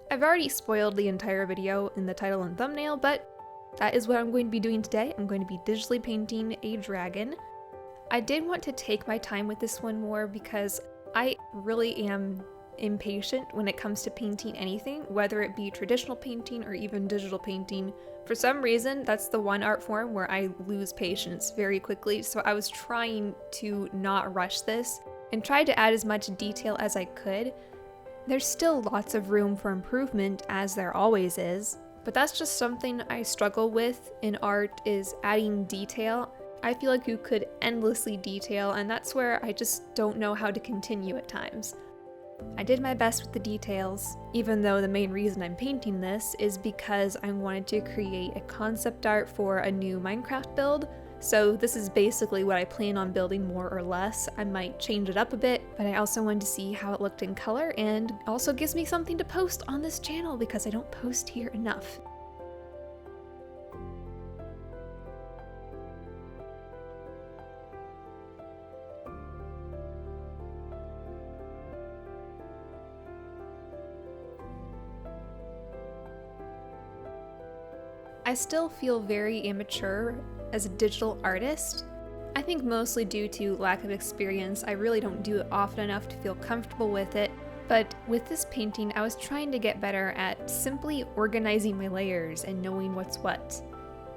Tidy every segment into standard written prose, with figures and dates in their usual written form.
I've already spoiled the entire video in the title and thumbnail, but that is what I'm going to be doing today. I'm going to be digitally painting a dragon. I did want to take my time with this one more because I really am impatient when it comes to painting anything, whether it be traditional painting or even digital painting. For some reason, that's the one art form where I lose patience very quickly, so I was trying to not rush this and try to add as much detail as I could. There's still lots of room for improvement, as there always is, but that's just something I struggle with in art, is adding detail. I feel like you could endlessly detail, and that's where I just don't know how to continue at times. I did my best with the details, even though the main reason I'm painting this is because I wanted to create a concept art for a new Minecraft build. So this is basically what I plan on building more or less. I might change it up a bit, but I also wanted to see how it looked in color, and also gives me something to post on this channel because I don't post here enough. I still feel very immature as a digital artist. I think mostly due to lack of experience. I really don't do it often enough to feel comfortable with it. But with this painting, I was trying to get better at simply organizing my layers and knowing what's what.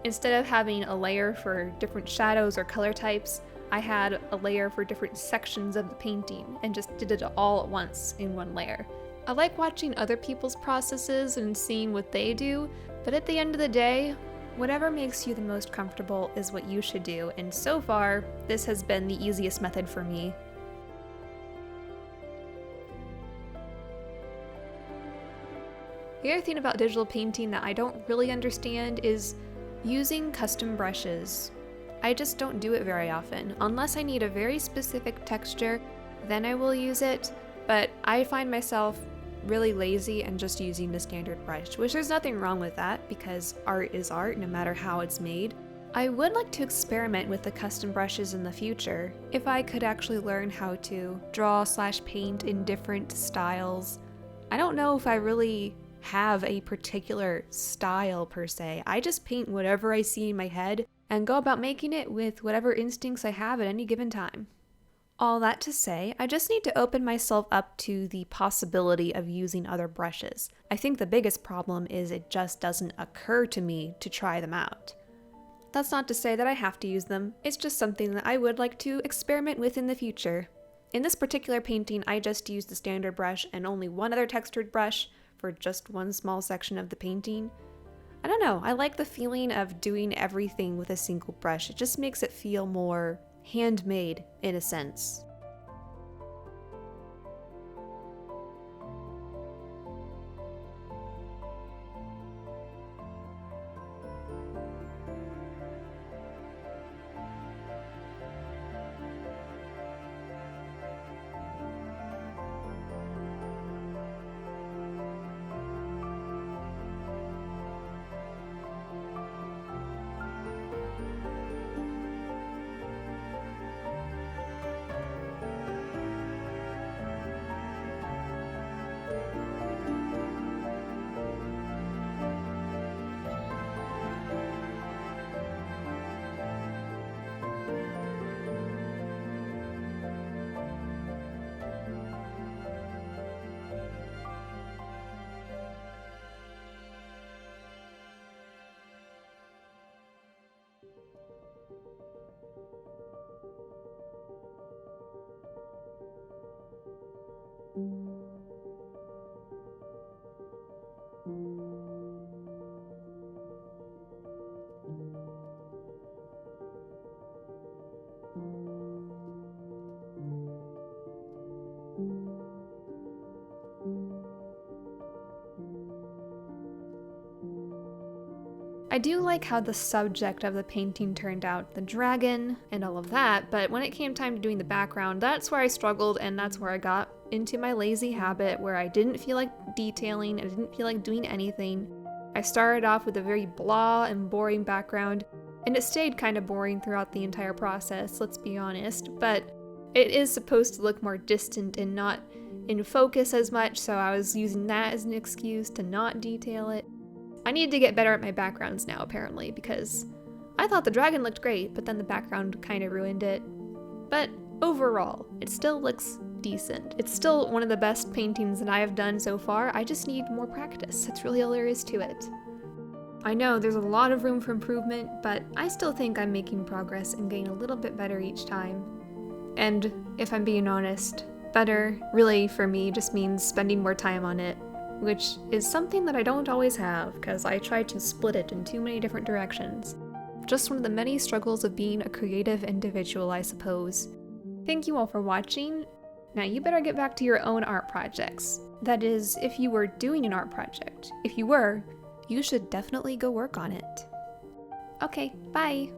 Instead of having a layer for different shadows or color types, I had a layer for different sections of the painting and just did it all at once in one layer. I like watching other people's processes and seeing what they do, but at the end of the day, whatever makes you the most comfortable is what you should do, and so far, this has been the easiest method for me. The other thing about digital painting that I don't really understand is using custom brushes. I just don't do it very often. Unless I need a very specific texture, then I will use it, but I find myself really lazy and just using the standard brush, which there's nothing wrong with that because art is art no matter how it's made. I would like to experiment with the custom brushes in the future. If I could actually learn how to draw/paint in different styles. I don't know if I really have a particular style per se. I just paint whatever I see in my head and go about making it with whatever instincts I have at any given time. All that to say, I just need to open myself up to the possibility of using other brushes. I think the biggest problem is it just doesn't occur to me to try them out. That's not to say that I have to use them, it's just something that I would like to experiment with in the future. In this particular painting, I just used the standard brush and only one other textured brush for just one small section of the painting. I don't know, I like the feeling of doing everything with a single brush. It just makes it feel more handmade in a sense. I do like how the subject of the painting turned out, the dragon and all of that, but when it came time to doing the background, that's where I struggled, and that's where I got into my lazy habit where I didn't feel like detailing, I didn't feel like doing anything. I started off with a very blah and boring background, and it stayed kind of boring throughout the entire process, let's be honest, but it is supposed to look more distant and not in focus as much, so I was using that as an excuse to not detail it. I need to get better at my backgrounds now, apparently, because I thought the dragon looked great, but then the background kind of ruined it. But overall, it still looks decent. It's still one of the best paintings that I have done so far. I just need more practice. That's really all there is to it. I know there's a lot of room for improvement, but I still think I'm making progress and getting a little bit better each time. And if I'm being honest, better really for me just means spending more time on it, which is something that I don't always have because I try to split it in too many different directions. Just one of the many struggles of being a creative individual, I suppose. Thank you all for watching. Now you better get back to your own art projects. That is, if you were doing an art project. If you were, you should definitely go work on it. Okay, bye!